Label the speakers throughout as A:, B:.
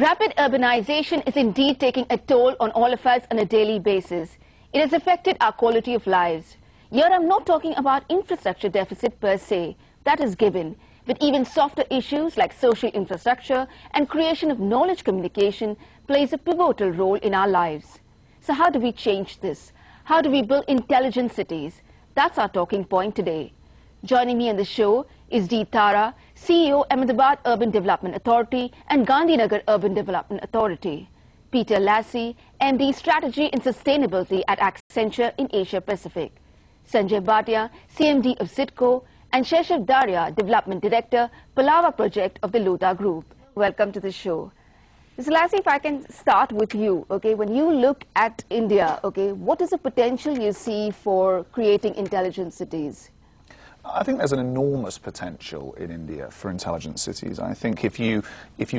A: Rapid urbanization is indeed taking a toll on all of us on a daily basis. It has affected our quality of lives. Here I'm not talking about infrastructure deficit per se, that is given, but even softer issues like social infrastructure and creation of knowledge communication plays a pivotal role in our lives. So how do we change this? How do we build intelligent cities? That's our talking point today. Joining me on the show is D. Tara, CEO, Ahmedabad Urban Development Authority and Gandhinagar Urban Development Authority. Peter Lassie, MD, Strategy and Sustainability at Accenture in Asia Pacific. Sanjay Bhatia, CMD of Citco, and Sheshav Daria, Development Director, Palava Project of the Lodha Group. Welcome to the show. Mr. Lassie, if I can start with you, okay, when you look at India, okay, what is the potential you see for creating intelligent cities?
B: I think there's an enormous potential in India for intelligent cities. I think if you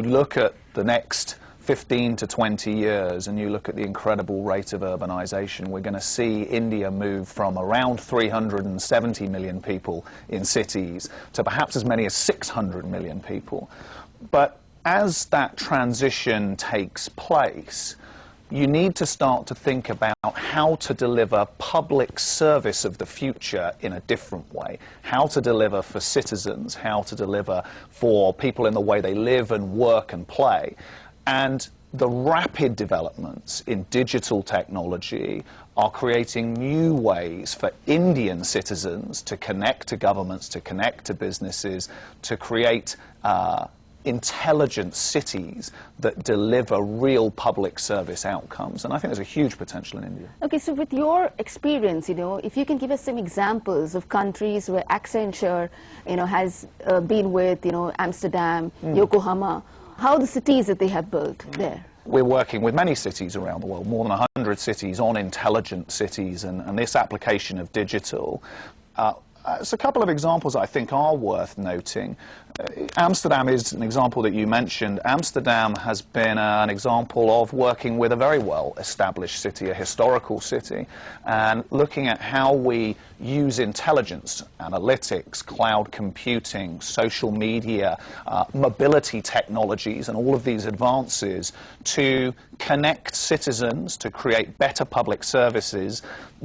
B: look at the next 15 to 20 years and you look at the incredible rate of urbanization, we're going to see India move from around 370 million people in cities to perhaps as many as 600 million people. But as that transition takes place, you need to start to think about how to deliver public service of the future in a different way, how to deliver for citizens, how to deliver for people in the way they live and work and play. And the rapid developments in digital technology are creating new ways for Indian citizens to connect to governments, to connect to businesses, to create intelligent cities that deliver real public service outcomes. And I think there's a huge potential in India.
A: Okay, so with your experience, if you can give us some examples of countries where Accenture, has been with, Amsterdam, Yokohama, how the cities that they have built there.
B: We're working with many cities around the world, more than 100 cities on intelligent cities and this application of digital. It's a couple of examples I think are worth noting. Amsterdam is an example that you mentioned. Amsterdam has been an example of working with a very well-established city, a historical city, and looking at how we use intelligence, analytics, cloud computing, social media, mobility technologies, and all of these advances to connect citizens, to create better public services,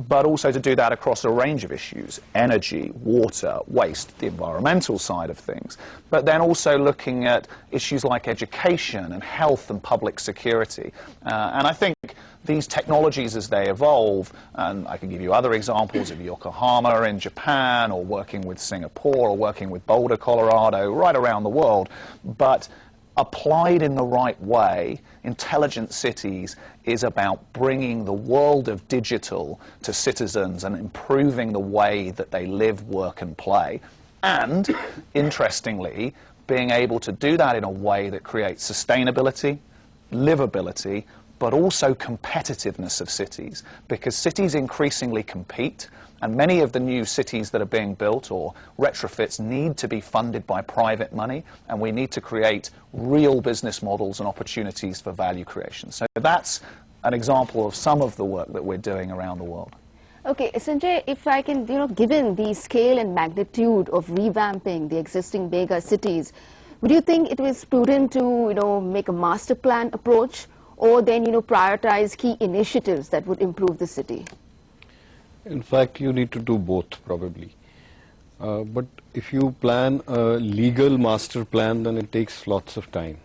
B: but also to do that across a range of issues: energy, water, waste, the environmental side of things, but then also looking at issues like education and health and public security. And I think these technologies, as they evolve, and I can give you other examples of Yokohama in Japan, or working with Singapore, or working with Boulder, Colorado, right around the world, but applied in the right way, intelligent cities is about bringing the world of digital to citizens and improving the way that they live, work and play. And, interestingly, being able to do that in a way that creates sustainability, livability, but also competitiveness of cities. Because cities increasingly compete, and many of the new cities that are being built or retrofits need to be funded by private money, and we need to create real business models and opportunities for value creation. So that's an example of some of the work that we're doing around the world.
A: Okay, Sanjay, if I can, given the scale and magnitude of revamping the existing mega cities, would you think it was prudent to, make a master plan approach, or then, prioritize key initiatives that would improve the city?
C: In fact, you need to do both, probably. But if you plan a legal master plan, then it takes lots of time.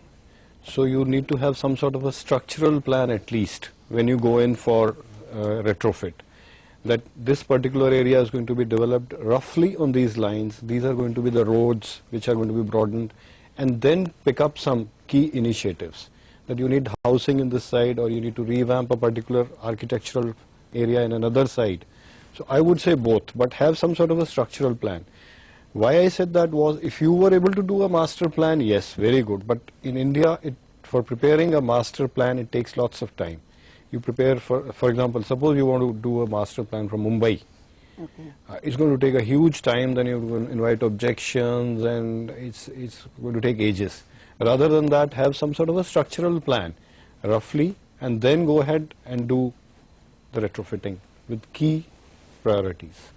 C: So you need to have some sort of a structural plan at least when you go in for retrofit, that this particular area is going to be developed roughly on these lines. These are going to be the roads which are going to be broadened, and then pick up some key initiatives, that you need housing in this side, or you need to revamp a particular architectural area in another side. So I would say both, but have some sort of a structural plan. Why I said that was, if you were able to do a master plan, yes, very good. But in India, for preparing a master plan, it takes lots of time. You prepare, for example, suppose you want to do a master plan from Mumbai. Okay. It's going to take a huge time, then you're going to invite objections, and it's going to take ages. Rather than that, have some sort of a structural plan, roughly, and then go ahead and do the retrofitting with key priorities.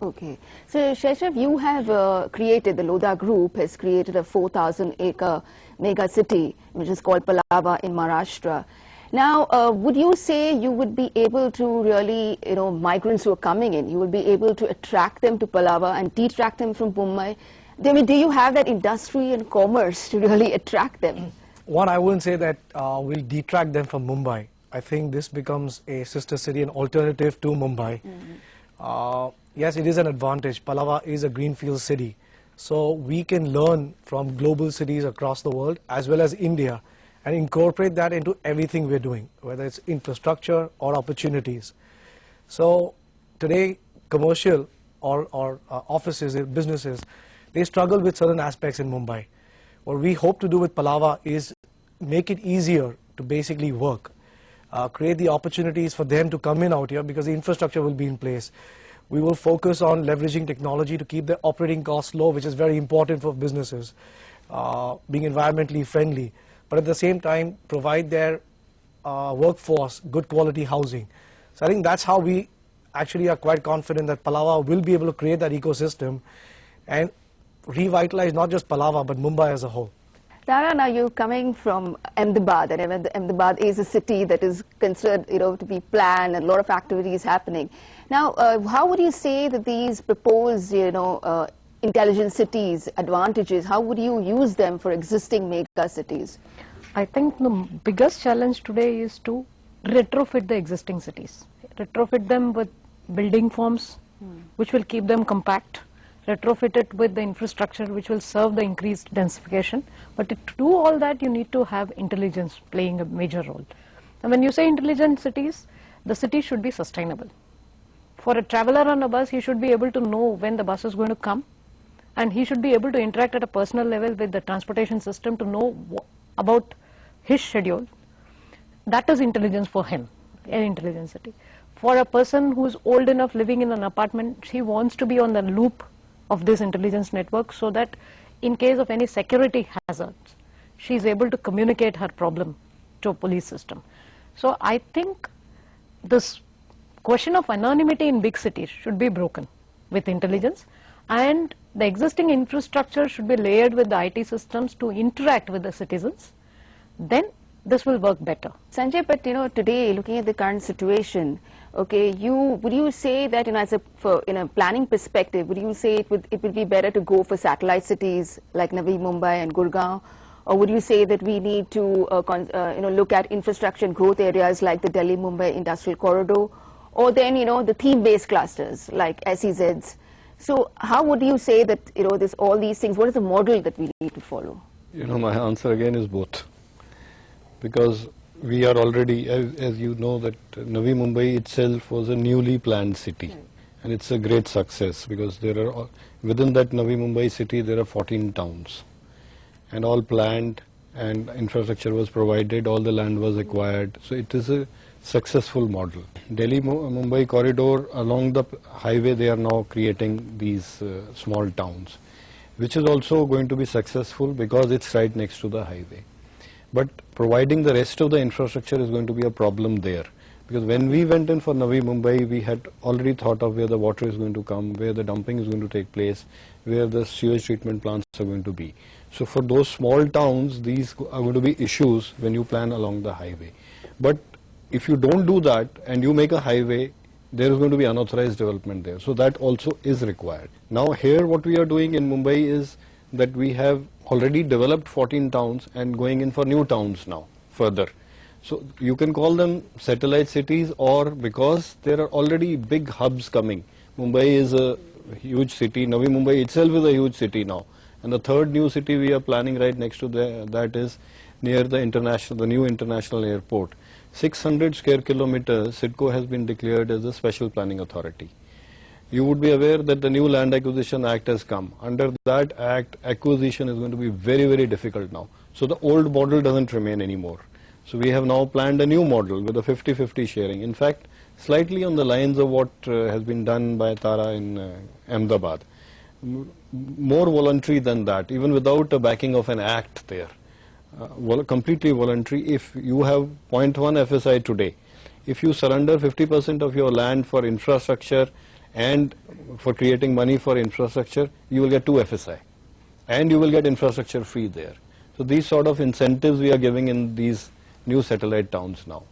A: Okay. So, Sheshav, you have created, the Lodha Group has created a 4,000-acre mega city, which is called Palava in Maharashtra. Now, would you say you would be able to really, migrants who are coming in, you would be able to attract them to Palava and detract them from Mumbai? I mean, do you have that industry and commerce to really attract them?
D: One, I wouldn't say that we'll detract them from Mumbai. I think this becomes a sister city, an alternative to Mumbai. Yes, it is an advantage. Palava is a greenfield city. So we can learn from global cities across the world as well as India and incorporate that into everything we're doing, whether it's infrastructure or opportunities. So today, commercial or offices, businesses, they struggle with certain aspects in Mumbai. What we hope to do with Palava is make it easier to basically work, create the opportunities for them to come in out here because the infrastructure will be in place. We will focus on leveraging technology to keep the operating costs low, which is very important for businesses, being environmentally friendly, but at the same time provide their workforce good quality housing. So I think that's how we actually are quite confident that Palava will be able to create that ecosystem and revitalize not just Palava but Mumbai as a whole.
A: Tara, now you're coming from Ahmedabad, and Ahmedabad is a city that is considered, to be planned and a lot of activities happening. Now, how would you say that these proposed, intelligent cities advantages, how would you use them for existing mega cities?
E: I think the biggest challenge today is to retrofit the existing cities. Retrofit them with building forms, which will keep them compact. Retrofit it with the infrastructure which will serve the increased densification. But to do all that, you need to have intelligence playing a major role. And when you say intelligent cities, the city should be sustainable. For a traveler on a bus, he should be able to know when the bus is going to come, and he should be able to interact at a personal level with the transportation system to know about his schedule. That is intelligence for him, an intelligent city. For a person who is old enough living in an apartment, he wants to be on the loop of this intelligence network so that in case of any security hazards, she is able to communicate her problem to a police system. So I think this question of anonymity in big cities should be broken with intelligence, and the existing infrastructure should be layered with the IT systems to interact with the citizens. Then this will work better.
A: Sanjay, but today, looking at the current situation, okay, would you say that in a planning perspective, would you say it would be better to go for satellite cities like Navi Mumbai and Gurgaon, or would you say that we need to look at infrastructure and growth areas like the Delhi Mumbai Industrial Corridor, or then the theme-based clusters like SEZs? So how would you say that all these things? What is the model that we need to follow?
C: My answer again is both. Because we are already, as you know, that Navi Mumbai itself was a newly planned city, and it's a great success because there are, within that Navi Mumbai city, there are 14 towns, and all planned, and infrastructure was provided, all the land was acquired, so it is a successful model. Delhi Mumbai corridor, along the highway, they are now creating these small towns, which is also going to be successful because it's right next to the highway. But providing the rest of the infrastructure is going to be a problem there. Because when we went in for Navi Mumbai, we had already thought of where the water is going to come, where the dumping is going to take place, where the sewage treatment plants are going to be. So for those small towns, these are going to be issues when you plan along the highway. But if you don't do that and you make a highway, there is going to be unauthorized development there. So that also is required. Now here what we are doing in Mumbai is that we have already developed 14 towns and going in for new towns now further. So you can call them satellite cities, or because there are already big hubs coming. Mumbai is a huge city. Navi Mumbai itself is a huge city now. And the third new city we are planning right next to that is near the new international airport. 600 square kilometers, CIDCO has been declared as a special planning authority. You would be aware that the new Land Acquisition Act has come. Under that act, acquisition is going to be very, very difficult now. So the old model doesn't remain anymore. So we have now planned a new model with a 50-50 sharing. In fact, slightly on the lines of what has been done by Tara in Ahmedabad. More voluntary than that, even without a backing of an act there. Completely voluntary. If you have 0.1 FSI today, if you surrender 50% of your land for infrastructure and for creating money for infrastructure, you will get 2 FSI. And you will get infrastructure free there. So these sort of incentives we are giving in these new satellite towns now.